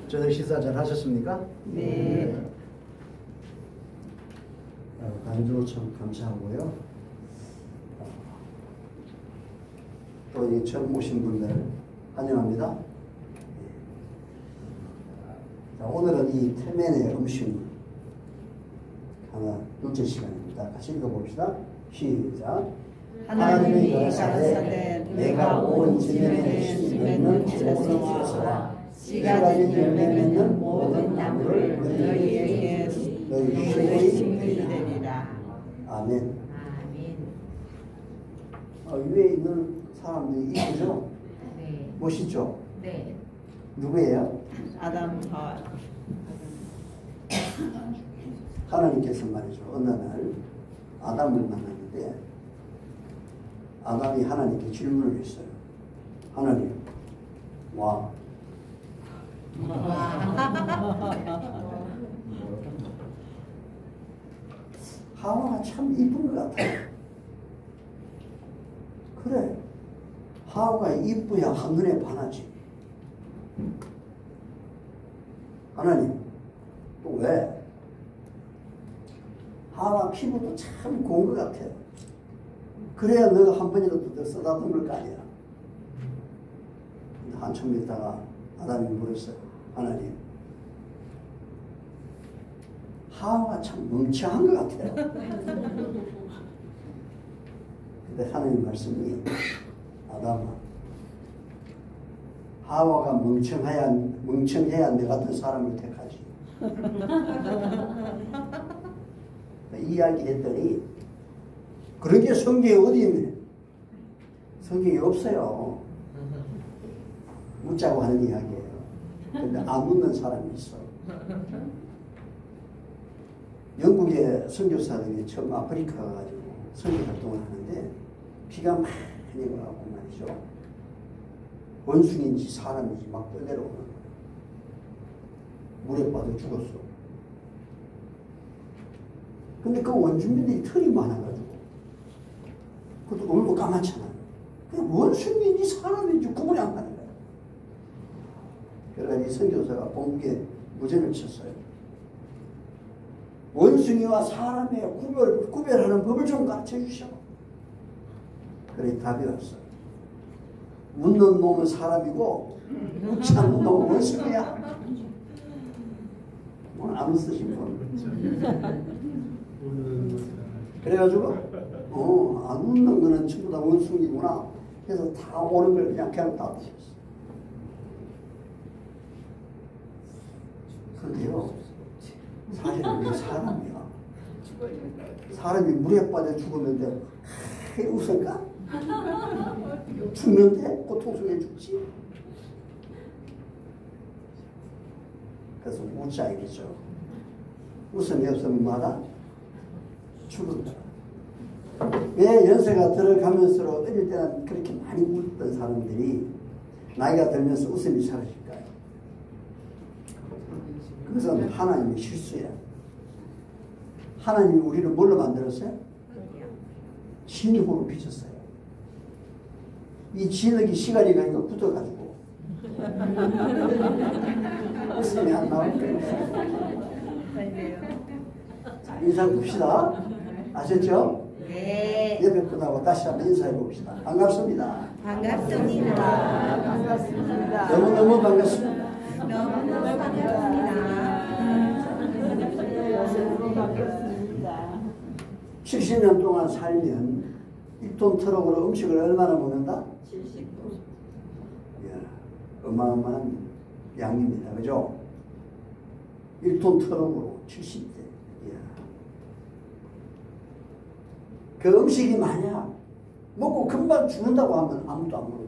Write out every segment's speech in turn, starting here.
저녁 식사 잘 하셨습니까? 네. 간주 참 감사하고요. 또 이 처음 오신 분들 환영합니다. 자, 오늘은 이 태면의 음식물 하나 둘째 시간입니다. 같이 읽어봅시다. 시작. 하나님이 가라사대 내가 온 지면에 씨 맺는 모든 것과 씨가 진 열매 맺는 모든 나무를 너희에게 너희 식물이 되리라. 아멘. 위에 있는 사람들이 이쁘죠? 네. 멋있죠? 네. 누구예요? 아담 하와. 하나님께서 말이죠. 어느 날 아담을 만났는데 아담이 하나님께 질문을 했어요. 하나님, 와. 하와가 참 이쁜 것 같아요. 그래. 하와가 이쁘야 한눈에 반하지. 하나님, 또 왜? 하와 피부도 참 고운 것 같아요. 그래야 너가 한 번이라도 더 쓰다듬을 거 아니야. 근데 한참 있다가 아담이 물었어요. 하나님, 하와가 참 멍청한 것 같아요. 근데 하나님 말씀이 아담아, 하와가 멍청해야 너 같은 사람을 택하지. 이야기했더니 그런 게 성경에 어디 있네? 성경에 없어요. 묻자고 하는 이야기예요. 근데 안 묻는 사람이 있어. 영국의 선교사들이 처음 아프리카 가가지고 선교 활동을 하는데 비가 많이 와갖고 말이죠. 원숭이인지 사람인지 막 떠내려오는 거예요. 물에 빠져 죽었어. 근데 그 원주민들이 털이 많아가지고 그것도 얼굴 까맣잖아요. 그냥 원숭이인지 사람인지 구분이 안 가는 거예요. 그래서 이 선교사가 본국에 무전을 쳤어요. 원숭이와 사람의 구별하는 법을 좀 가르쳐 주셔. 그래 답이 왔어요. 묻는 놈은 사람이고 묻지 않는 놈은 원숭이야. 오늘 안 쓰신 분. 그래가지고 안 묻는 거는 전부 다 원숭이구나 해서 다 오는 걸 그냥 다 드셨어. 그런데요, 사실은 왜 사람이야? 사람이 물에 빠져 죽었는데 웃을까? 죽는데 고통 속에 죽지? 그래서 웃자 이거죠. 웃음이 없으면 뭐하다? 죽은다. 왜 연세가 들어가면서 어릴 때는 그렇게 많이 웃던 사람들이 나이가 들면서 웃음이 사라질까요? 그것은 하나님의 실수야. 하나님이 우리를 뭘로 만들었어요? 진흙으로 빚었어요. 이 진흙이 시간이 가니까 굳어가지고 웃음이 안 나올 거예요. 자, 인사 봅시다. 아셨죠? 네. 옆에 분하고 다시 한번 인사해 봅시다. 반갑습니다. 반갑습니다. 반갑습니다. 너무너무 반갑습니다. 너무너무 반갑습니다. 70년 동안 살면 1톤 트럭으로 음식을 얼마나 먹는다? 70분. 이야, 어마어마한 양입니다. 그죠? 1톤 트럭으로 70대. 이야. 그 음식이 만약 먹고 금방 죽는다고 하면 아무도 안 먹어요.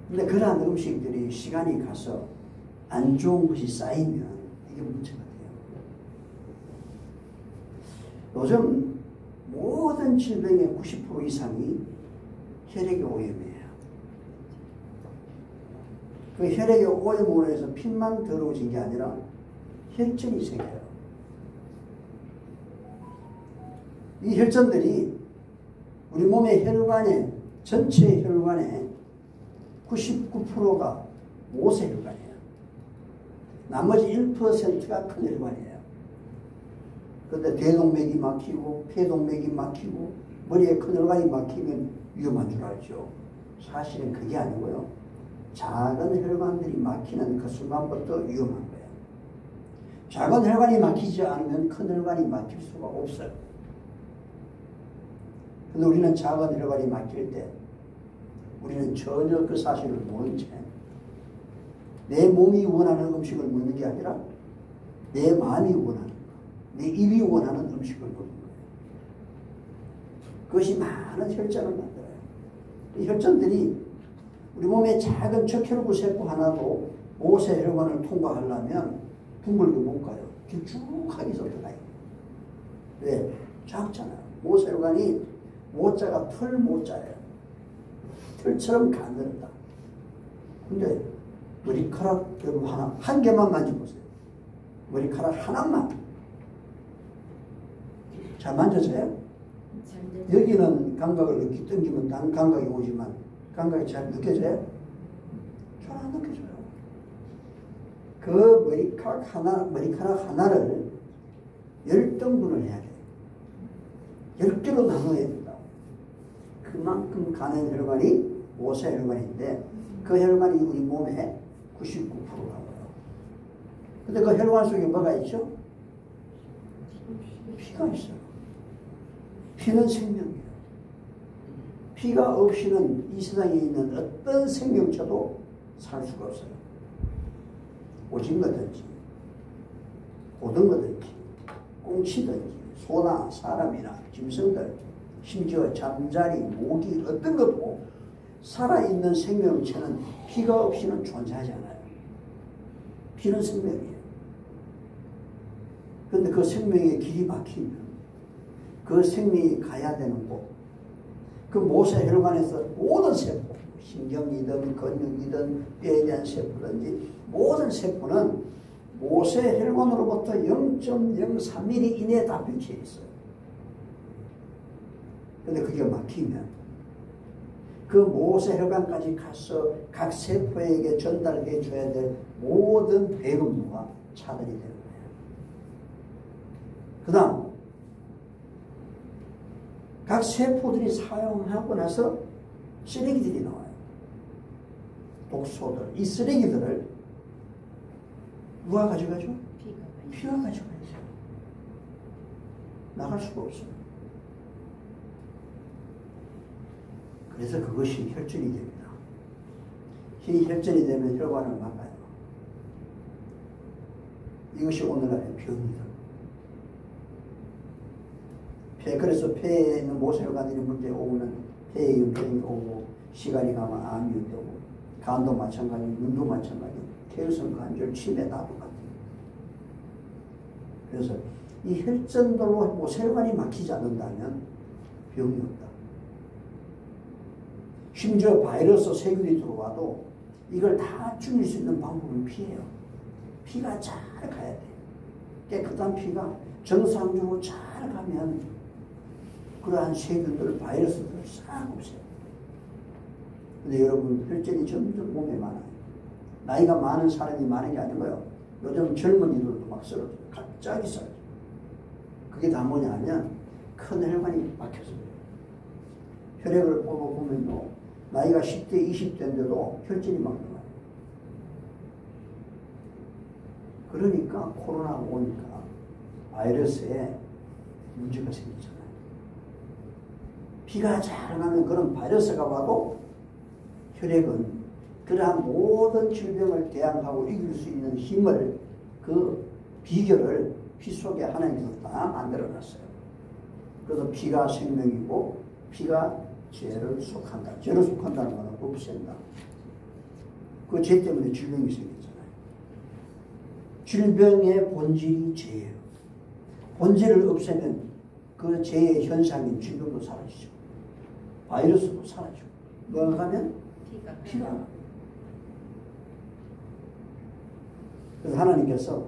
근데 그러한 음식들이 시간이 가서 안 좋은 것이 쌓이면 이게 문제가 돼요. 요즘 모든 질병의 90% 이상이 혈액의 오염이에요. 그 혈액의 오염으로 해서 피만 더러워진 게 아니라 혈전이 생겨요. 이 혈전들이 우리 몸의 혈관에, 전체 혈관의 99%가 모세 혈관이에요. 나머지 1%가 큰 혈관이에요. 그런데 대동맥이 막히고 폐동맥이 막히고 머리에 큰 혈관이 막히면 위험한 줄 알죠. 사실은 그게 아니고요. 작은 혈관들이 막히는 그 순간부터 위험한 거예요. 작은 혈관이 막히지 않으면 큰 혈관이 막힐 수가 없어요. 근데 우리는 작은 혈관이 막힐 때 우리는 전혀 그 사실을 모른 채 내 몸이 원하는 음식을 먹는 게 아니라 내 마음이 원하는 거, 내 입이 원하는 음식을 먹는 거예요. 그것이 많은 혈전을 만들어요. 이 혈전들이 우리 몸에 작은 척혈구 세포 하나도 모세 혈관을 통과하려면 둥글게 못 가요. 길쭉하게 들어가요. 왜? 작잖아요. 모세 혈관이 모자가 털 모자예요. 털처럼 가늘다. 근데 머리카락 여러분 한 개만 만져보세요. 머리카락 하나만. 잘 만져져요? 여기는 감각을 이렇게 당기면 단 감각이 오지만 감각이 잘 느껴져요? 잘 안 느껴져요. 그 머리카락 하나를 10등분을 해야 돼요. 10개로 나눠야 된다. 그만큼 가는 혈관이 모세 혈관인데 그 혈관이 우리 몸에 99%가 와요. 근데 그 혈관 속에 뭐가 있죠? 피가 있어요. 피는 생명이에요. 피가 없이는 이 세상에 있는 어떤 생명체도 살 수가 없어요. 오징어든지 고등어든지 꽁치든지 소나 사람이나 짐승들 심지어 잠자리, 모기 어떤 것도 살아있는 생명체는 피가 없이는 존재하지 않아요. 피는 생명이에요. 그런데 그 생명의 길이 막히면 그 생명이 가야 되는 곳, 그 모세 혈관에서 모든 세포, 신경이든 근육이든 뼈에 대한 세포든지 모든 세포는 모세 혈관으로부터 0.03mm 이내에 다 비치해 있어요. 근데 그게 막히면 그 모세 혈관까지 가서 각 세포에게 전달해 줘야 될 모든 배급무가 차단이 되는 거예요. 그 다음 각 세포들이 사용하고 나서 쓰레기들이 나와요. 독소들. 이 쓰레기들을 누가 가져가죠? 피가 가져가죠. 나갈 수가 없어요. 그래서 그것이 혈전이 됩니다. 이 혈전이 되면 혈관을 막아요. 이것이 오늘날의 병이다. 그래서 폐에 있는 모세혈관들이 문제 오면 폐에 병이 오고 시간이 가면 암이 오고 간도 마찬가지, 눈도 마찬가지, 폐혈성 관절, 치매 나도 같아요. 그래서 이 혈전들로 모세혈관이 막히지 않는다면 병이 없다. 심지어 바이러스 세균이 들어와도 이걸 다 죽일 수 있는 방법은 피예요. 피가 잘 가야 돼. 깨끗한 피가 정상적으로 잘 가면 그러한 세균들, 바이러스들을 싹 없애요. 근데 여러분 혈전이 점점 몸에 많아요. 나이가 많은 사람이 많은 게 아니고요. 요즘 젊은이들도 막 쓰러져요. 갑자기 쓰러져요. 그게 다 뭐냐 하면 큰 혈관이 막혀서 그래요. 혈액을 뽑아보면요. 나이가 10대, 20대인데도 혈전이 막 나와요. 그러니까 코로나가 오니까 바이러스에 문제가 생기잖아요. 피가 잘 가면 그런 바이러스가 와도 혈액은 그러한 모든 질병을 대항하고 이길 수 있는 힘을, 그 비결을 피 속에 하나님께서 다 만들어놨어요. 그래서 피가 생명이고 피가 죄를 속한다. 죄를 속한다는 것은 없앤다. 그 죄 때문에 질병이 생겼잖아요. 질병의 본질이 죄예요. 본질을 없애면 그 죄의 현상인 질병도 사라지죠. 바이러스도 사라지고. 뭐가 가면? 피가. 그래서 하나님께서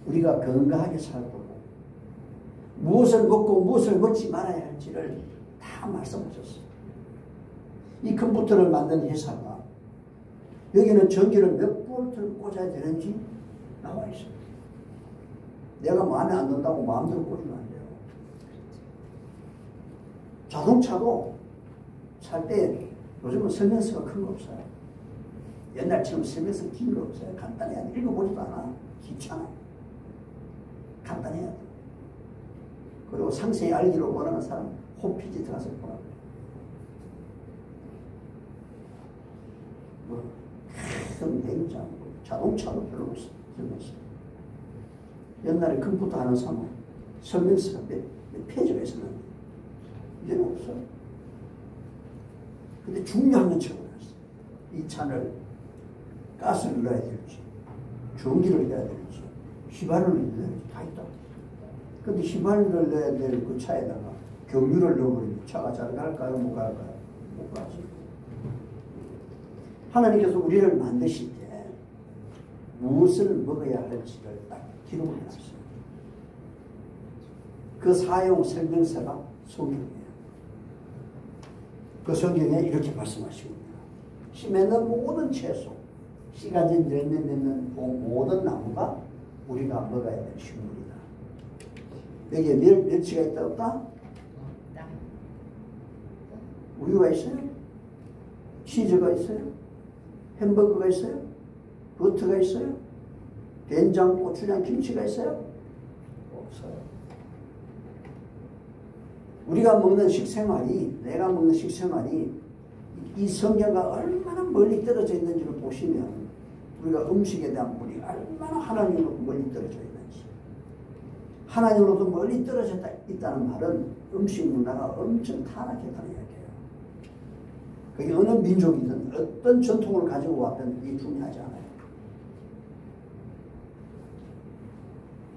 우리가 건강하게 살고 무엇을 먹고 무엇을 먹지 말아야 할지를 다 말씀하셨어요. 이 컴퓨터를 만든 회사가 여기는 전기를 몇 볼트를 꽂아야 되는지 나와 있어요. 내가 마음에 안 든다고 마음대로 꽂으면 안 돼요. 자동차도 살 때 요즘은 설명서가 큰 거 없어요. 옛날처럼 설명서 긴 거 없어요. 간단해야 돼. 읽어보지도 않아. 귀찮아. 간단해야 돼. 그리고 상세히 알기를 원하는 사람 홈페이지 들어가서 보라. 뭐 큰 냉장, 자동차도 별로 없어. 설명서. 옛날에 컴퓨터 하는 사람은 설명서가 몇 페이지가 있었는데 이제는 없어요. 근데 중요한 건 적어놨어요. 이 차를 가스를 넣어야 될지, 전기를 넣어야 될지, 휘발유를 넣어야 될지 다 있다. 근데 휘발유를 넣어야 될 그 차에다가 경유를 넣어버리면 차가 잘 갈까요? 못 갈까요? 못 가지. 하나님께서 우리를 만드실 때 무엇을 먹어야 할지를 딱 기록을 해놨어요. 그 사용 설명서가 성경이에요. 그 성경에 이렇게 말씀하십니다. 씨 맺는 모든 채소, 씨 가진 열매 맺는 모든 나무가 우리가 먹어야 될 식물이다. 여기에 멸치가 있다 없다? 우유가 있어요? 치즈가 있어요? 햄버거가 있어요? 버터가 있어요? 된장, 고추장, 김치가 있어요? 없어요. 우리가 먹는 식생활이, 내가 먹는 식생활이 이 성경과 얼마나 멀리 떨어져 있는지를 보시면 우리가 음식에 대한 우리가 얼마나 하나님으로부터 멀리 떨어져 있는지. 하나님으로부터 멀리 떨어져 있다는 말은 음식 문화가 엄청 타락했다는 이야기예요. 그게 어느 민족이든 어떤 전통을 가지고 왔든 이게 중요하지 않아요.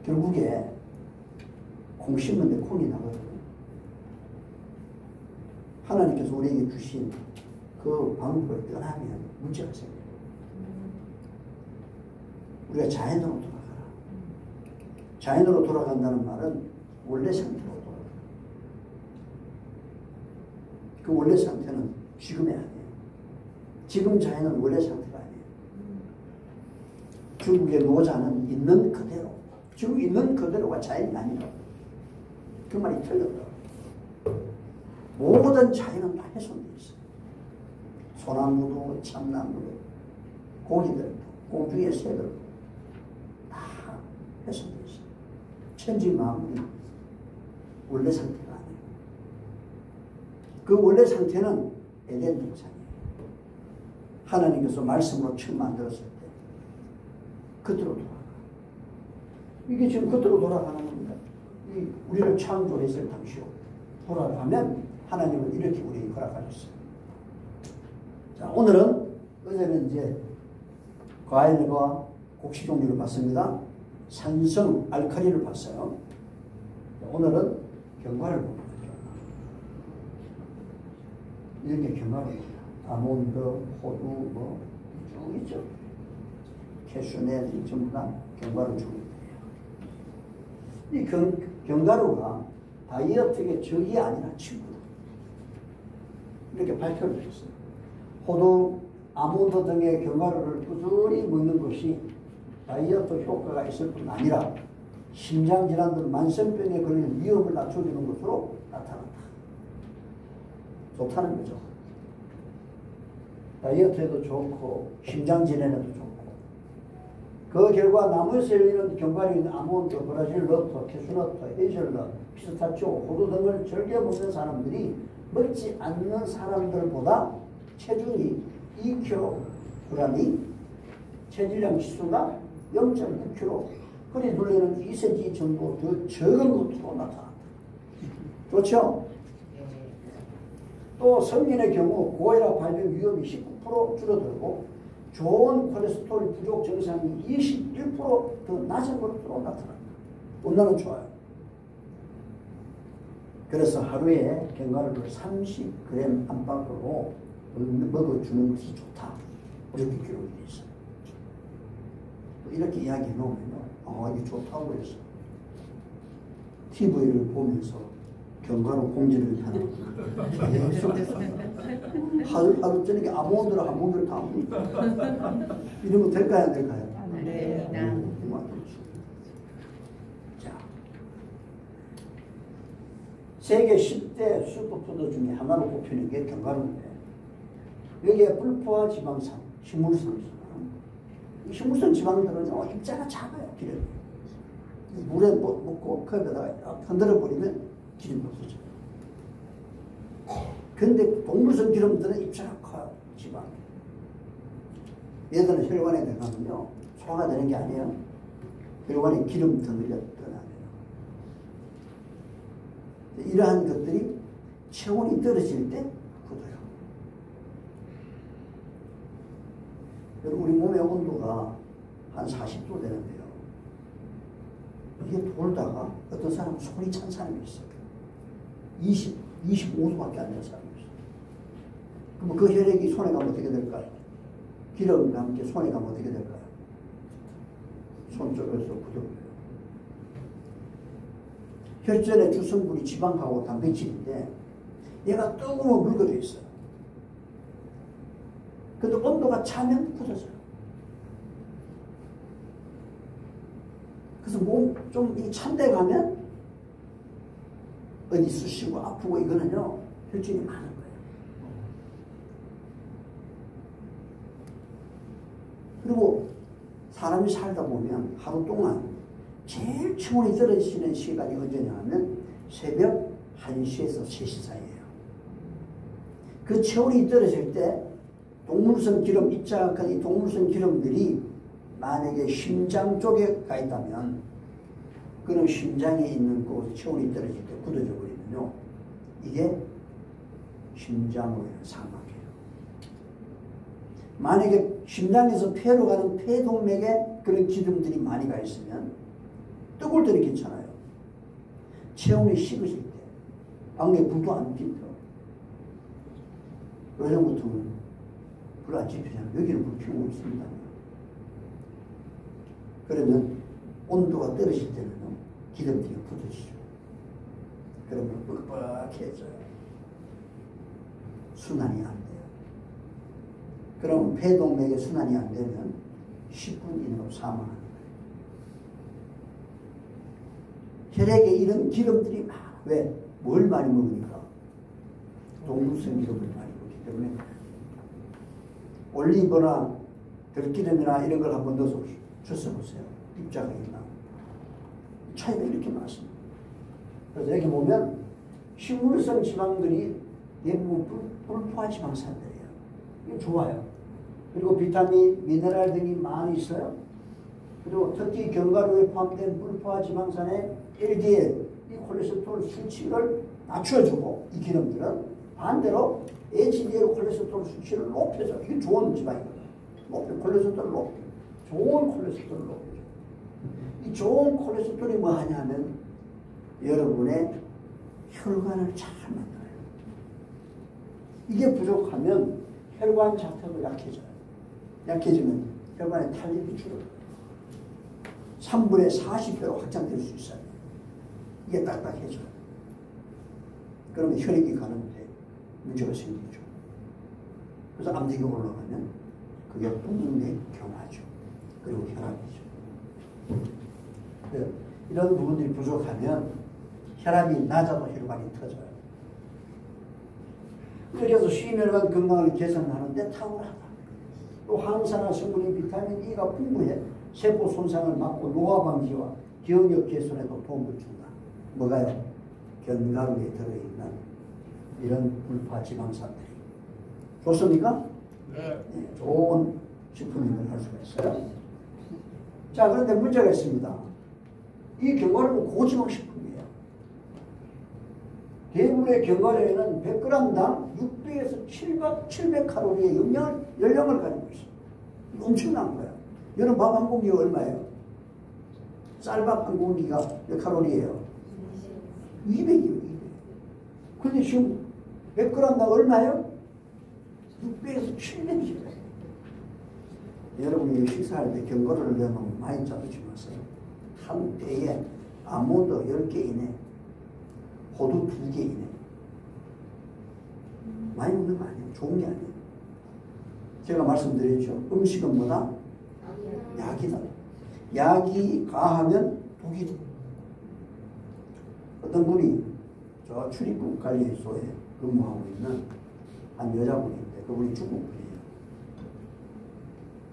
결국에 콩 심는데 콩이 나거든요. 하나님께서 우리에게 주신 그 방법을 떠나면 문제가 생겨요. 우리가 자연으로 돌아가라. 자연으로 돌아간다는 말은 원래 상태로 돌아가라. 그 원래 상태는 지금이 아니에요. 지금 자연은 원래 상태가 아니에요. 중국의 노자는 있는 그대로, 지금 있는 그대로가 자연이 아니라고. 그 말이 틀렸다. 모든 자연은 다 훼손되어 있어요. 소나무도 참나무도 고기들도 공중의 새들도 다 훼손되어 있어요. 천지 만물이 원래 상태가 아니에요. 그 원래 상태는 에덴 동산이에요. 하나님께서 말씀으로 처음 만들었을 때 그대로 돌아가. 이게 지금 그대로 돌아가는 겁니다. 우리를 창조했을 당시로 돌아가면 하나님은 이렇게 우리에게 허락하셨어요. 자, 오늘은, 어제는 이제 과일과 곡식 종류를 봤습니다. 산성, 알칼리를 봤어요. 자, 오늘은 견과를 봅니다. 이런 게 견과류입니다. 아몬드, 호두, 뭐, 쭉 있죠. 캐슈넷, 전부 다 견과류 종류들이에요. 이 견과류가 다이어트의 적이 아니라 친구다. 이렇게 발표를 했어요. 호두, 아몬드 등의 견과류를 꾸준히 먹는 것이 다이어트 효과가 있을 뿐 아니라 심장질환 등 만성병에 걸리는 위험을 낮춰주는 것으로 나타난다. 좋다는 거죠. 다이어트에도 좋고 심장질환에도 좋고. 그 결과 나무에서 열리는 견과류인 아몬드, 브라질 너트, 캐슈너트, 헤이즐넛, 피스타치오, 호두 등을 즐겨 먹는 사람들이 먹지 않는 사람들보다 체중이 2kg이 체질량 지수가 0.6kg, 허리 둘레는 2cm 정도 더 적은 것으로 나타난다. 좋죠? 또 성인의 경우 고혈압 발병 위험이 19% 줄어들고 좋은 콜레스테롤 부족 증상이 21% 더 낮은 것으로 나타난다. 온도는 좋아요. 그래서 하루에 견과류를 30g 안팎으로 먹어주는 것이 좋다. 이렇게 기록이 되어 있어요. 이렇게 이야기해 놓으면요. 이게 좋다고 해서 TV를 보면서 견과류 공지를 하나 계속 하루 저녁에 아몬드를 한 봉지를 다 먹는다. 이러면 될까요 안 될까요? 네. 자, 세계 10대 슈퍼푸드 중에 하나로 꼽히는 게 견과류인데 여기에 불포화 지방산, 식물성 이 식물성 지방들은 입자가 작아요. 기름이 물에 먹고 컵에다가 흔들어 버리면 기름이 없어져요. 근데 동물성 기름들은 입자가 커요. 지방 얘들은 혈관에 들어가면요 소화가 되는 게 아니에요. 혈관에 기름 덩어리가 떠나요. 이러한 것들이 체온이 떨어질 때 굳어요. 우리 몸의 온도가 한 40도 되는데요. 이게 돌다가 어떤 사람은 손이 찬 사람이 있어요. 25도밖에 안 되는 사람이 있어요. 그럼 그 혈액이 손에 가면 어떻게 될까요? 기름과 함께 손에 가면 어떻게 될까요? 손 쪽에서 굳어버려요. 혈전의 주성분이 지방하고 단백질인데 얘가 뜨거운 물거져 있어요. 근데 온도가 차면 굳어져요. 그래서 몸 좀 찬데 가면 어디 쑤시고 아프고 이거는요 혈전이 많은 거예요. 그리고 사람이 살다 보면 하루 동안 제일 체온이 떨어지는 시간이 언제냐 하면 새벽 1시에서 3시 사이에요. 그 체온이 떨어질 때 동물성 기름, 입자악한 이 동물성 기름들이 만약에 심장 쪽에 가 있다면 그럼 심장에 있는 그 체온이 떨어질 때 굳어져 버리면요 이게 심장으로 인한 사망이에요. 만약에 심장에서 폐로 가는 폐동맥에 그런 기름들이 많이 가 있으면 뜨거울 때는 괜찮아요. 체온이 식어질 때 방에 불도 안 피워. 요즘 같으면 불 안 지피잖아요. 여기는 불 피우고 있습니다. 그러면 온도가 떨어질 때는 기름들이 굳어지죠. 그러면 뻑뻑해져요. 순환이 안 돼요. 그럼 폐동맥에 순환이 안 되면 10분 이내로 사망하는 거예요. 혈액에 이런 기름들이 많아. 왜? 뭘 많이 먹으니까? 동물성 기름을 많이 먹기 때문에 올리브나 들기름이나 이런 걸 한번 넣어서 주워보세요. 입자가 있나? 차이가 이렇게 많습니다. 그래서 여기 보면 식물성 지방들이 대부분 불포화 지방산들이에요. 이게 좋아요. 그리고 비타민, 미네랄 등이 많이 있어요. 그리고 특히 견과류에 포함된 불포화 지방산의 LDL, 이 콜레스테롤 수치를 낮춰주고 이 기름들은 반대로 HDL 콜레스테롤 수치를 높여줘. 이게 좋은 지방이거든요. 콜레스테롤을 높여. 좋은 콜레스테롤을 높여줘. 이 좋은 콜레스테롤이 뭐 하냐면 여러분의 혈관을 잘 만들어요. 이게 부족하면 혈관 자체도 약해져요. 약해지면 혈관의 탄력이 줄어들어요. 3분의 40배로 확장될 수 있어요. 이게 딱딱해져요. 그러면 혈액이 가는데 문제가 생기죠. 그래서 암세가 올라가면 그게 동맥 경화죠. 그리고 혈압이죠. 이런 부분들이 부족하면 혈압이 낮아도 혈관이 터져요. 그래서 심혈관 건강을 개선하는데 탁월하다. 또 항산화 성분인 비타민 E가 풍부해 세포 손상을 막고 노화 방지와 기억력 개선에도 도움을 준다. 뭐가요? 견과류에 들어있는 이런 불포화 지방산들이. 좋습니까? 네. 좋은 식품임을 할 수가 있어요. 자, 그런데 문제가 있습니다. 이 견과류는 고지방 식품이에요. 대부분의 견과류에는 100g당 600에서 700칼로리의 열량을 가지고 있어요. 이거 엄청난 거예요. 여러분 밥 한 공기가 얼마예요? 쌀밥 한 공기가 몇 칼로리예요? 200이요. 200. 근데 지금 100g당 얼마예요? 600에서 700이에요. 여러분이 식사할 때 견과류를 넣으면 많이 짜주지 마세요. 한 때에 아몬드 10개 이내 호두 2개이네. 많이 먹는 거 아니에요. 좋은 게 아니에요. 제가 말씀드렸죠. 음식은 뭐다? 약이다. 약이 가하면 독이다. 어떤 분이 저 출입국 관리소에 근무하고 있는 한 여자분인데 그분이 중국분이에요.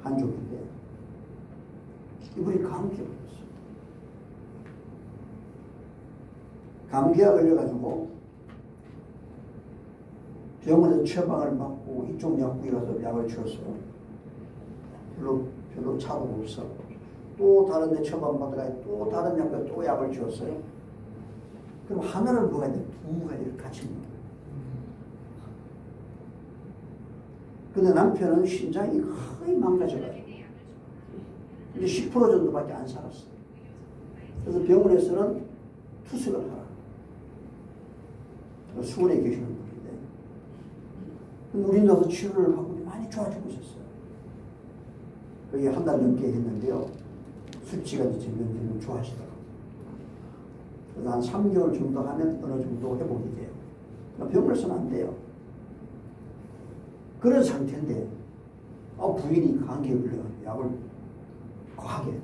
한족인데 이분이 감기에 걸렸어요. 감기에 걸려가지고 병원에서 처방을 받고 이쪽 약국에 가서 약을 주었어요. 별로 차도 없어. 또 다른 데 처방 받으라 또 다른 약국에 또 약을 주었어요. 그럼 하나를 먹어야 돼. 2가지를 같이 먹는 거예요. 근데 남편은 신장이 거의 망가져가지고 근데 10% 정도밖에 안 살았어. 그래서 병원에서는 투석을 하라. 수원에 계시는 분인데 우리 나서 치료를 받고 많이 좋아지고 있었어요. 거의 한 달 넘게 했는데요. 수치가 점점 좋아지더라고요. 그래서 한 3개월 정도 하면 어느 정도 회복이 돼요. 그러니까 병원에서는 안 돼요. 그런 상태인데 부인이 감기에 걸려 약을 과하게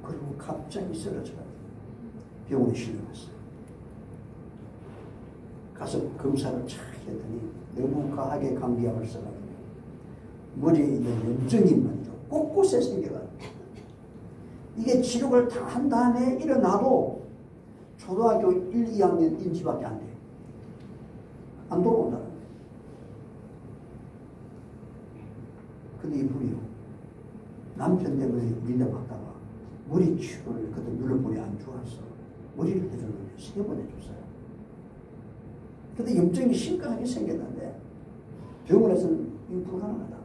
그리고 갑자기 쓰러져요. 병원에 실려갔어요. 가서 검사를 쫙 했더니 너무 과하게 감기약을 써가지고 머리에 있는 염증이 먼저 곳곳에 생겨가지고 이게 치료를 다 한 다음에 일어나도 초등학교 1, 2학년 인지밖에 안 돼요. 안 돌아온다는 거예요. 근데 이분이요. 남편 때문에 우리네 갔다가 머리 치료를 그때 눌러보니 안 좋았어. 머리를 해줬는데 3번 해줬어요. 근데 염증이 심각하게 생겼는데 병원에서는 이거 불가능하다.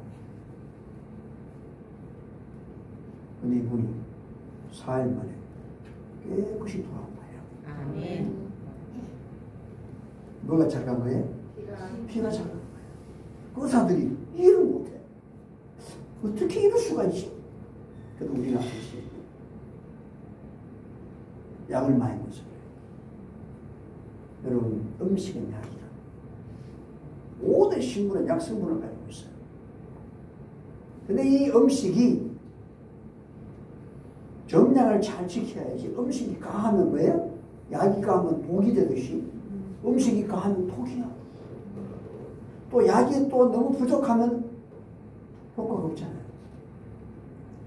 근데 이분이 4일 만에 깨끗이 돌아온 거예요. 아멘. 뭐가 잘간 거예요? 피가 잘간 거예요. 그 의사들이 이해를 못해. 어떻게 이럴 수가 있지? 그래도 우리가 알지. 약을 많이 먹어서 그래요. 여러분, 음식은 약이다. 모든 식물은 약 성분을 가지고 있어요. 근데 이 음식이 정량을 잘 지켜야지. 음식이 가하면 뭐예요? 약이 가하면 독이 되듯이 음식이 가하면 독이야. 또 약이 또 너무 부족하면 효과가 없잖아요.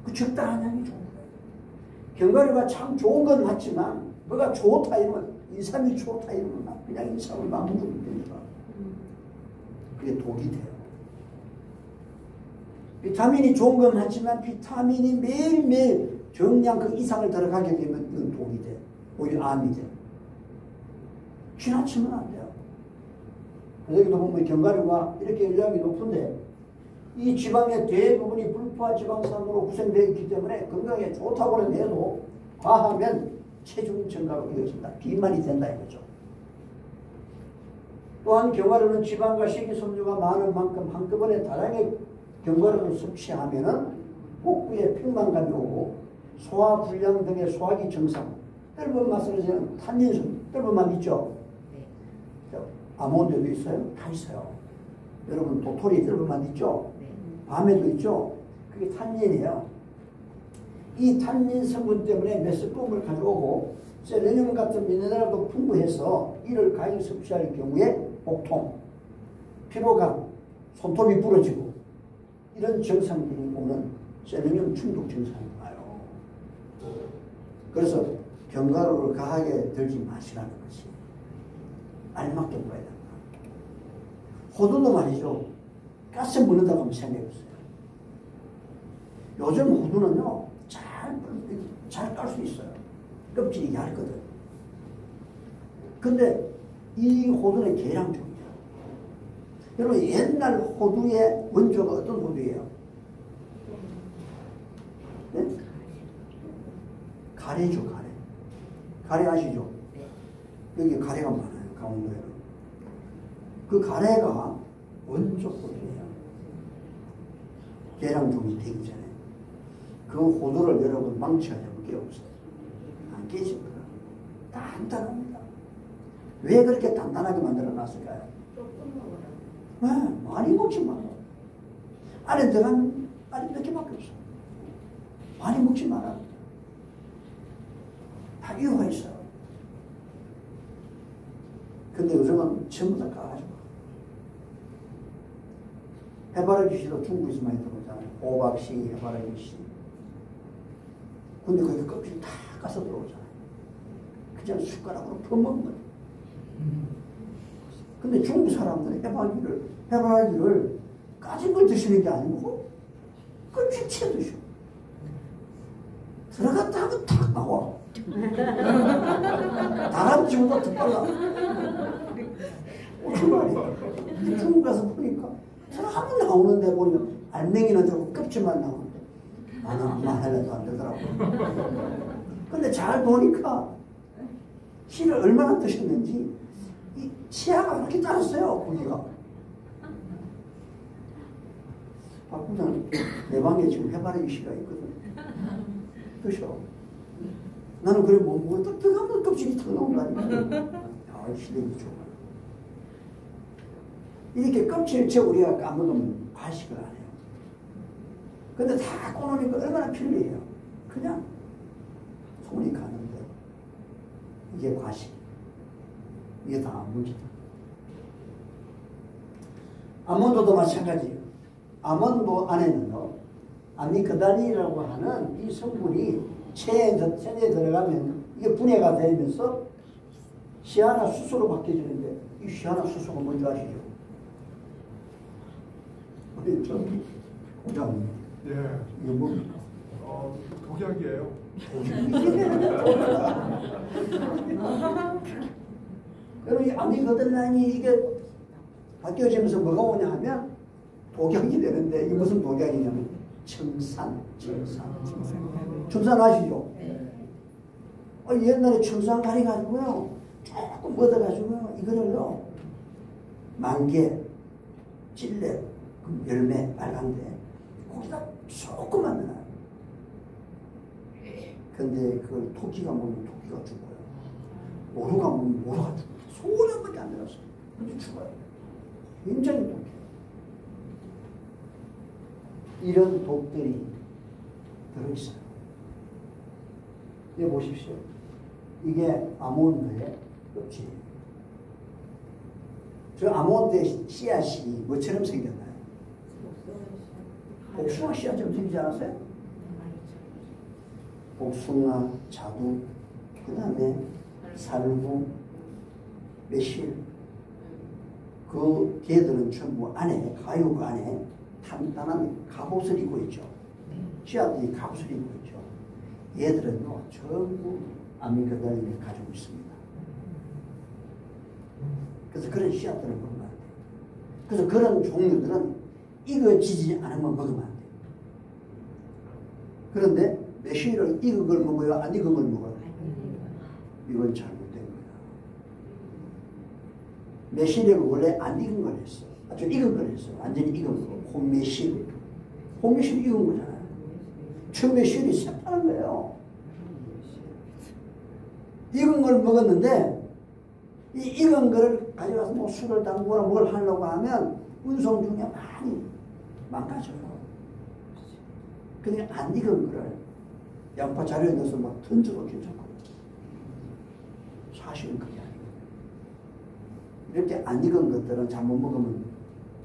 그 적당한 양이 좋은 거예요. 견과류가 참 좋은 건 맞지만 뭐가 좋다 이러면 2, 3이 좋다 이러면 그냥 2, 3을 막 먹으면 되니까 그게 독이 돼요. 비타민이 좋은 건 맞지만 비타민이 매일매일 정량 그 이상을 들어가게 되면 이건 독이 돼. 오히려 암이 돼. 지나치면 안 돼요. 여기도 보면 견과류가 이렇게 열량이 높은데 이 지방의 대부분이 불포화 지방산으로 구성되어 있기 때문에 건강에 좋다고는 해도 과하면 체중 증가로 이어진다. 비만이 된다 이거죠. 또한 견과류는 지방과 식이섬유가 많은 만큼 한꺼번에 다량의 견과류를 섭취하면은 복부에 평만감이 오고 소화불량 등의 소화기 증상, 뜰분 맛을 내는 탄닌sun, 뜰분 맛 있죠? 네. 아몬드도 있어요? 다 있어요. 여러분 도토리 뜰분 맛 있죠? 네. 밤에도 있죠? 그게 탄닌이에요. 이 탄닌 성분 때문에 메스꺼움을 가져오고 셀레늄 같은 미네랄도 풍부해서 이를 가히 섭취할 경우에 복통, 피로감, 손톱이 부러지고 이런 증상들이 오는 셀레늄 중독 증상이 와요. 그래서 견과류를 과하게 들지 마시라는 것이 알맞게 먹어야 된다. 호두도 말이죠. 가스 먹는다고 한번 생각해보세요. 요즘 호두는요 잘 깔 수 있어요. 껍질이 얇거든. 근데 이 호두는 계량종이야. 여러분 옛날 호두의 원조가 어떤 호두예요? 네? 가래죠, 가래. 가래 아시죠? 여기 가래가 많아요, 강원도에는. 그 가래가 원조 호두예요. 계량종이 되기 전에. 그 호두를 여러분 망쳐야 될 게 없어요. 안 깨집니다. 단단합니다. 왜 그렇게 단단하게 만들어 놨을까요? 네, 많이 먹지 마라. 안에 들어간 알이 몇 개밖에 없어. 많이 먹지 마라. 다 이유가 있어요. 근데 요즘은 전부 다 까가지고. 해바라기 씨도 중국에서 많이 들어오잖아요. 호박씨, 해바라기 씨. 근데 거기 껍질 다 까서 들어오잖아요. 그냥 숟가락으로 퍼먹는 거예요. 근데 중국 사람들은 해바라기를 까진 걸 드시는 게 아니고 껍질 채 드셔. 들어갔다 하면 탁 나와. 다람쥐보다 더 빨라. 그 말이야. 중국 가서 보니까 들어가면 나오는데 보면 알맹이는 들어가고 껍질만 나오는데 나는 아마 하려도 안 되더라고. 근데 잘 보니까 씨를 얼마나 드셨는지 이 치아가 이렇게 따랐어요. 고기가. 박 부장 내 방에 지금 해바라기 씨가 있거든. 드셔. 나는 그래 못 먹어. 딱 들어가면 껍질이 탁 나온다니까. 야, 실력이 좋아. 이렇게 껍질째 우리가 까먹으면 과식을 안 해요. 근데 다 꺼놓으니까 얼마나 편리해요. 그냥 손이 가는데 이게 과식. 이게 다 문제다. 아몬드도 마찬가지예요. 아몬드 안에는요, 아미그달린이라고 하는 이 성분이 체내에 들어가면 이게 분해가 되면서 시아나수소로 바뀌어지는데 이 시아나수소가 뭔지 아시죠? 우리 전 부장님. 예. 이거 뭡니까? 독약이에요. 여러분 이 아미그달린이 이게 바뀌어지면서 뭐가 오냐 하면 독약이 되는데 이게 무슨 독약이냐면 청산. 청산 아시죠? 옛날에 청산 가려가지고요 조금 묻어가지고요 이거를요 만개, 찔레, 열매 빨간데 거기다 조금만 넣어요. 근데 그 토끼가 먹으면 토끼가 죽어요. 모루가 먹으면 모루가 죽어요. 소량밖에 안 들었어요. 근데 죽어요. 굉장히 독해요. 이런 독들이 들어있어요. 여기 보십시오. 이게 아몬드의 껍질이에요. 저 아몬드의 씨앗이 뭐처럼 생겼나요? 복숭아 씨앗처럼 생기지 않았어요? 복숭아, 자두, 그 다음에 살구, 매실. 그 개들은 전부 안에, 가육 안에 단단한 갑옷을 입고 있죠. 씨앗들이 갑옷을 입고 있죠. 얘들은요, 전부 아미그달린을 가지고 있습니다. 그래서 그런 씨앗들을 먹으면 안 돼요. 그래서 그런 종류들은 익어지지 않으면 먹으면 안 돼요. 그런데 매실을 익은 걸 먹어요? 안 익은 걸 먹어요? 이건 잘못된 거야. 매실을 원래 안 익은 걸 했어. 아주 익은 걸 했어. 완전히 익은 거. 홍매실. 홍매실이 익은 거잖아요. 처음에 실이 새파란 거예요. 익은 걸 먹었는데 이 익은 거를 가져가서 뭐 술을 담그거나 뭘 하려고 하면 운송 중에 많이 망가져요. 그냥 안 익은 거를 양파 자료에 넣어서 막 던져도 괜찮고 사실은 그게 아니거든요. 이렇게 안 익은 것들은 잘못 먹으면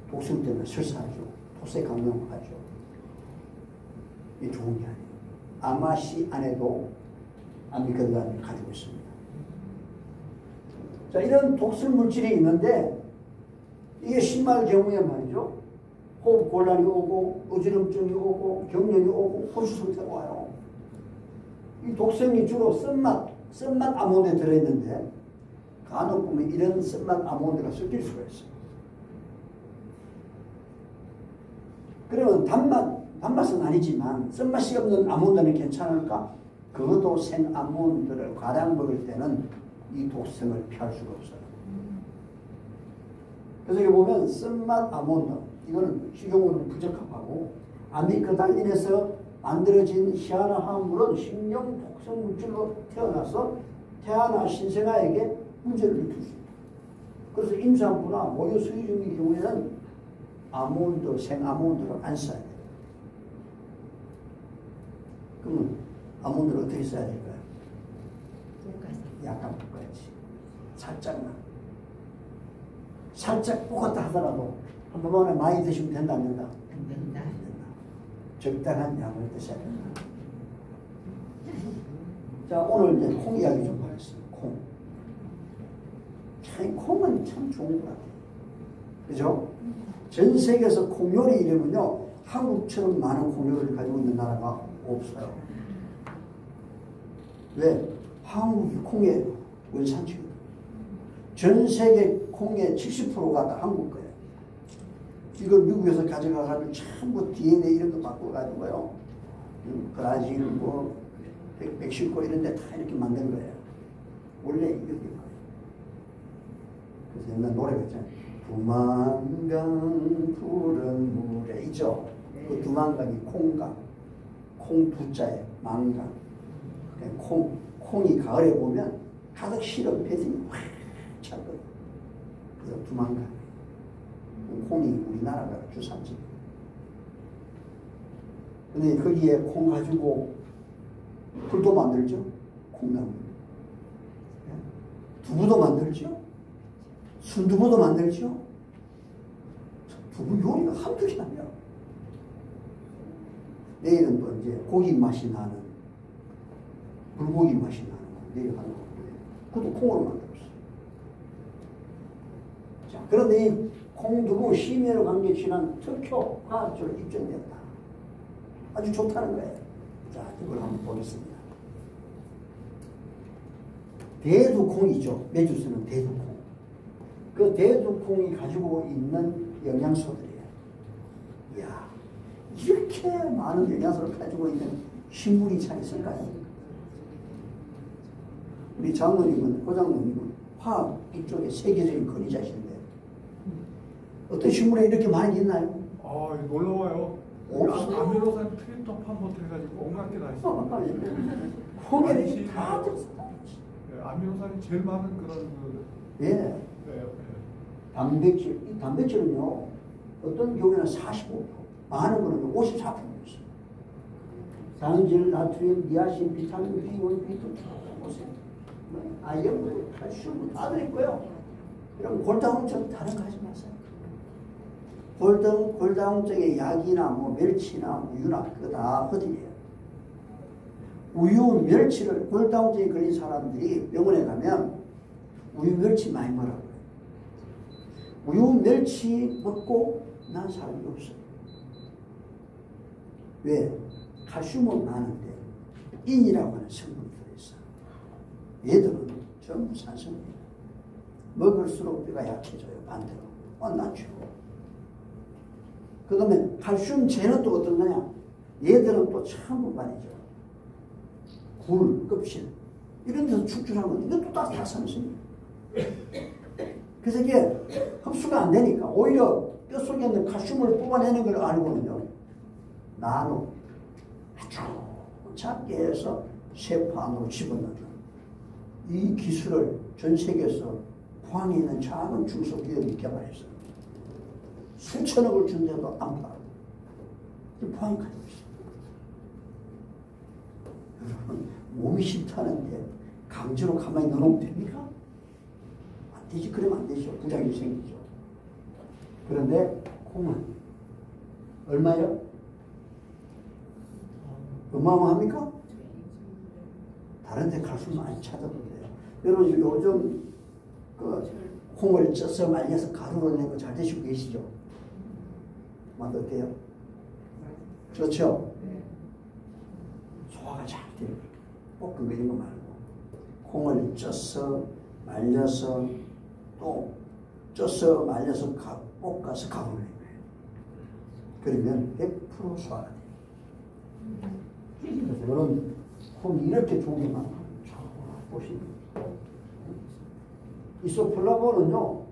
독성 때문에 설사하죠. 토세 감염하죠. 이게 좋은 게 아니에요. 아마씨 안에도 아미그달린을 가지고 있습니다. 자, 이런 독성 물질이 있는데 이게 심할 경우에 말이죠. 호흡 곤란이 오고 어지럼증이 오고 경련이 오고 혼수 상태가 와요. 이 독성이 주로 쓴맛 아몬드에 들어있는데 간혹 보면 이런 쓴맛 아몬드가 섞일 수가 있어요. 그러면 단맛은 아니지만 쓴맛이 없는 아몬드는 괜찮을까? 그것도 생 아몬드를 과량 먹을 때는 이 독성을 피할 수가 없어요. 그래서 여기 보면 쓴맛 아몬드, 이거는 식용으로는 부적합하고 아미그달린에서 만들어진 희한한 화합물은 신경 독성 물질로 태어나서 태아나 신생아에게 문제를 일으킬 수 있다. 그래서 임산부나 모유 수유 중인 경우에는 아몬드, 생아몬드를 안 써야 돼요. 그러면 아몬드를 어떻게 써야 될까요? 약간 볶아야지. 살짝만. 살짝 볶았다 하더라도 한 번만에 많이 드시면 된다, 안 된다? 안 된다. 안 된다. 적당한 양을 드셔야 된다. 자, 오늘 이제 콩 이야기 좀 하겠습니다. 콩. 참, 콩은 참 좋은 것 같아요. 그죠? 전 세계에서 콩 요리 이름은요, 한국처럼 많은 콩 요리를 가지고 있는 나라가 없어요. 왜? 한국이 콩의 원산지거든요. 전 세계 콩의 70%가 다 한국 거예요. 이걸 미국에서 가져가가지고 전부 DNA 이런 거 바꿔가지고요. 브라질, 멕시코 이런 데 다 이렇게 만든 거예요. 원래 이렇게 거예요. 그래서 옛날 노래가 있잖아요. 두만강 푸른 물에 있죠. 그 두만강이 콩강. 콩 두자에 만강. 콩이 가을에 보면 가득 실은 배색이 확 찼거든요. 그래서 두만강. 콩이 우리나라가 주산지. 근데 거기에 콩 가지고 굴도 만들죠. 콩나물. 두부도 만들죠. 순두부도 만들죠. 두부 요리가 한둘이 아니야. 내일은 또 이제 고기 맛이 나는, 불고기 맛이 나는 거 내일 하는 거예요. 그것도 콩으로 만들었어요. 자, 그런데 이 콩두부 심혈 관계 질환 특효 화학적으로 입증됐다. 아주 좋다는 거예요. 자, 이걸 한번 보겠습니다. 대두콩이죠. 매주 쓰는 대두콩. 그 대두콩이 가지고 있는 영양소들이에요. 이야, 이렇게 많은 영양소를 가지고 있는 식물이 잘 있을까요? 우리 장로님은, 고장로님은 화학 이쪽에 세계적인 권위자신데 어떤 식물에 이렇게 많이 있나요? 아, 놀라워요. 없어요. 아미노산 트립토판부터 해가지고 온갖 게 다 있어요. 콩에 다 들었어. 네, 아미노산이 제일 많은 그런 그. 예. 네, 네. 단백질, 이 단백질은요, 어떤 경우에는 45%, 많은 거는 54% 있어요. 당질, 나트륨, 니아신, 비타민 B1, B2, 보세요. 아연, 칼슘 다 들어있고요. 이런 골다공증 다른 거 하지 마세요. 골다공증의 약이나 멸치나 우유나 그거 다 허들이에요. 우유, 멸치를 골다공증에 걸린 사람들이 병원에 가면 우유, 멸치 많이 먹으라고 해요. 우유, 멸치 먹고 난 사람이 없어요. 왜? 칼슘은 많은데 인이라고 하는 성분이 들어있어요. 얘들은 전부 산성입니다. 먹을수록 뼈가 약해져요. 반대로. 낮추고. 그 다음에 칼슘 쟤는 또 어떤 거냐? 얘들은 또 전부 말이죠. 굴, 껍질 이런 데서 축출하면 이것도 다 산성이에요. 그래서 이게 흡수가 안 되니까 오히려 뼛속에 있는 칼슘을 뽑아내는 걸 알고는요. 나노 아주 작게 해서 세포 안으로 집어넣는 이 기술을 전 세계에서 포항에 있는 작은 중소기업이 개발했어요. 수천억을 준데도 안 팔아요. 포항이 가지고 있어요. 여러분, 몸이 싫다는데 강제로 가만히 넣어놓으면 됩니까? 안 되지. 그러면 안 되죠. 부작용이 생기죠. 그런데 콩은 얼마요? 어마어마합니까? 다른 데 칼슘 많이 찾아보세요. 여러분 요즘 그 콩을 쪄서 말려서 가루로 낸 거 잘 드시고 계시죠? 맛 어때요? 좋죠? 소화가 잘 돼요. 볶은 거 이런 거 말고 콩을 쪄서 말려서 또 쪄서 말려서 볶아서 가루를 낸 거예요. 그러면 100% 소화가 돼요. 그래서 이런 콩이 이렇게 좋은 게 많아요. 보시면 이소플라본은요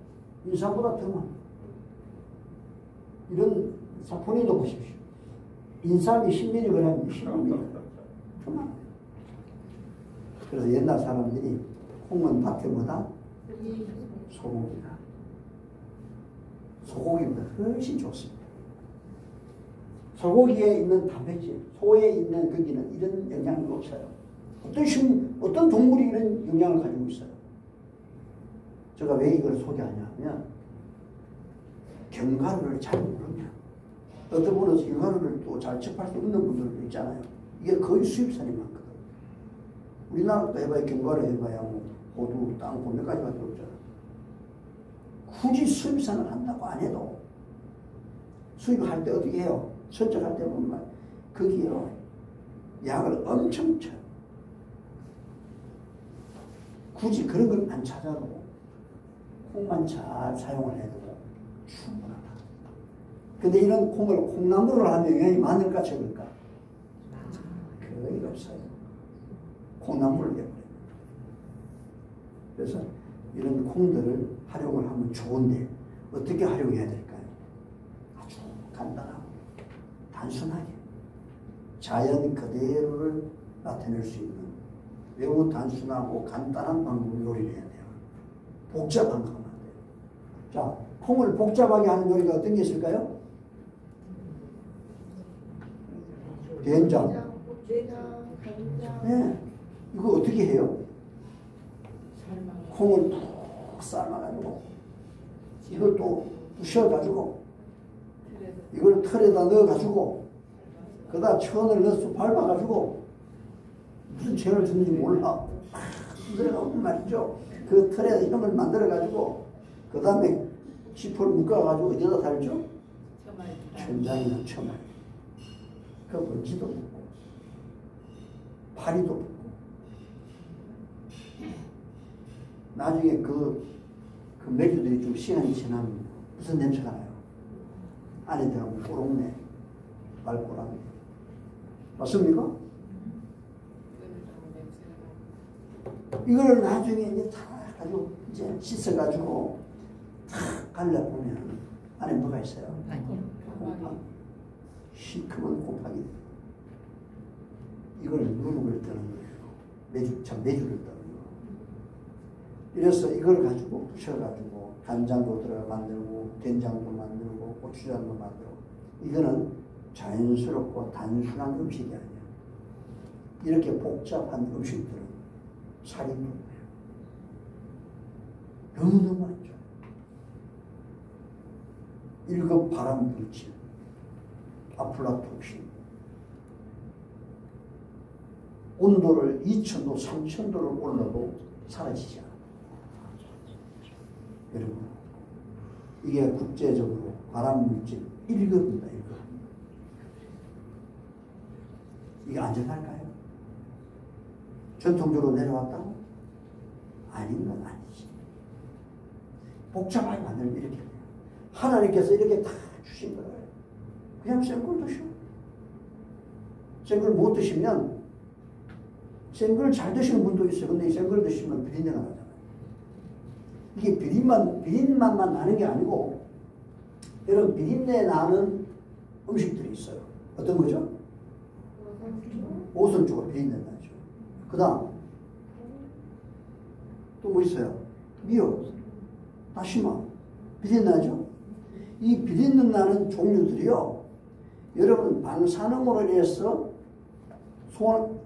인삼보다 더 많아요. 이런 사포닌도 보십시오. 인삼이 10mg, 15mg 더 많아요. 그래서 옛날 사람들이 콩은 밭에 뭐다? 소고기다. 소고기보다 훨씬 좋습니다. 소고기에 있는 단백질, 소에 있는 거기는 이런 영향이 없어요. 어떤 동물이 이런 영향을 가지고 있어요. 제가 왜 이걸 소개하냐 하면 견과류를 잘 모르면 어떤 분은 견과류를 또 잘 접할 수 없는 분들도 있잖아요. 이게 거의 수입산이 많거든. 우리나라도 해봐야 견과류 해봐야 뭐 호두, 땅콩 몇 가지밖에 없잖아. 굳이 수입산을 한다고 안 해도 수입할 때 어떻게 해요? 선적할 때 보면 거기요 약을 엄청 쳐요. 굳이 그런 걸 안 찾아도 콩만 잘 사용을 해도 충분하다. 근데 이런 콩을 콩나물을 하면 영향이 많을까 적을까? 거의 없어요. 콩나물을 내버려요. 그래서 이런 콩들을 활용을 하면 좋은데 어떻게 활용해야 될까요? 아주 간단하고 단순하게 자연 그대로를 나타낼 수 있는 매우 단순하고 간단한 방법으로 요리를 해야 돼요. 복잡한 거 하면 안 돼요. 자, 콩을 복잡하게 하는 요리가 어떤 게 있을까요? 된장. 네. 이거 어떻게 해요? 콩을 푹 삶아가지고 이걸 또 부셔가지고 이걸 틀에다 넣어가지고 그다음 천을 넣어서 밟아가지고 무슨 죄를 짓는지 몰라. 들어가면 말이죠. 그 틀에 힘을 만들어가지고 그 다음에 지퍼를 묶어가지고 어디다 달죠? 천장이나 처말. 그 먼지도 붙고 파리도 붙고 나중에 그 메주들이 좀 시간이 지나면 무슨 냄새가 나요? 안에 들어가면 꼬록내 말꼬락내 맞습니까? 이걸 나중에 이제 다 가지고 이제 씻어가지고 탁 갈라보면 안에 뭐가 있어요? 곰팡이. 시큼한 곰팡이. 이걸 누룩을 떠는 거예요. 메주를 떠는 거. 이래서 이걸 가지고 부셔가지고 간장도 들어가 만들고 된장도 만들고 고추장도 만들고 이거는 자연스럽고 단순한 음식이 아니야. 이렇게 복잡한 음식들은 살이 높아요. 너무너무 안 좋아요. 1급 발암물질, 아플라톡신, 온도를 2000도, 3000도를 올려도 사라지지 않아요. 여러분, 이게 국제적으로 발암물질 1급입니다. 1급. 이게 안전할까요? 전통적으로 내려왔다고? 아닌 건 아니지. 복잡하게 만들면 이렇게 돼요. 하나님께서 이렇게 다 주신 거예요. 그냥 생걸 드셔. 생걸 못 드시면 생걸 잘 드시는 분도 있어요. 근데 이 생걸 드시면 비린내가 나잖아요. 이게 비린맛만 나는 게 아니고 여러분 비린내 나는 음식들이 있어요. 어떤 거죠? 오선주가 비린내 나죠. 그 다음 또 뭐 있어요? 미역, 다시마 비린내 나죠? 이 비린내 나는 종류들이요 여러분 방사능으로 인해서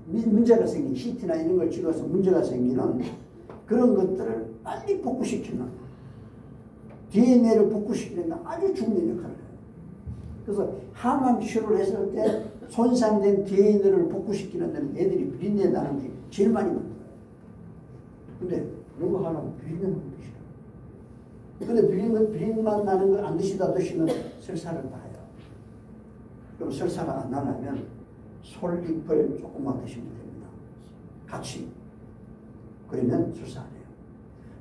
문제가 생긴 CT나 이런 걸 찍어서 문제가 생기는 그런 것들을 빨리 복구시키는 DNA를 복구시키는 아주 중요한 역할을 해요. 그래서 항암 치료를 했을 때 손상된 DNA를 복구시키는 데는 애들이 비린내 나는 게 제일 많이 만들어요. 근데 이런 거 하려면 비린내 나는 거 드시라고. 근데 비린맛 나는 걸 안 드시면 설사를 다 해요. 그럼 설사가 안 나려면 솔잎을 조금만 드시면 됩니다. 같이. 그러면 설사 안 해요.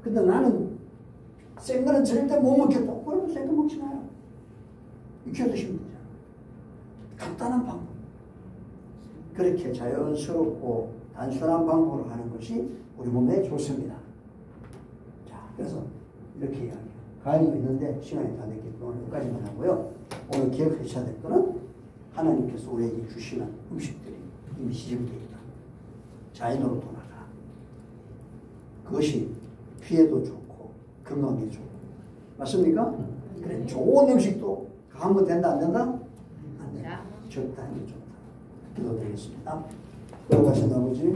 근데 나는 생 거는 절대 못 먹겠다. 그러면 생 거 먹지 마요. 익혀 드시면 되잖아. 간단한 방법. 그렇게 자연스럽고 단순한 방법으로 하는 것이 우리 몸에 좋습니다. 자, 그래서 이렇게 이야기해요. 가리고 있는데 시간이 다 됐기 때문에 여기까지만 하고요. 오늘 기억하셔야 될 거는 하나님께서 우리에게 주시는 음식들이 이미 시작되어 있다. 자연으로 돌아가. 그것이 피에도 좋고 건강에 좋고 맞습니까? 그래 좋은 음식도 가면 된다 안 된다? 안 된다. 적당히 좋다. 기도드리겠습니다. 돌아가신 아버지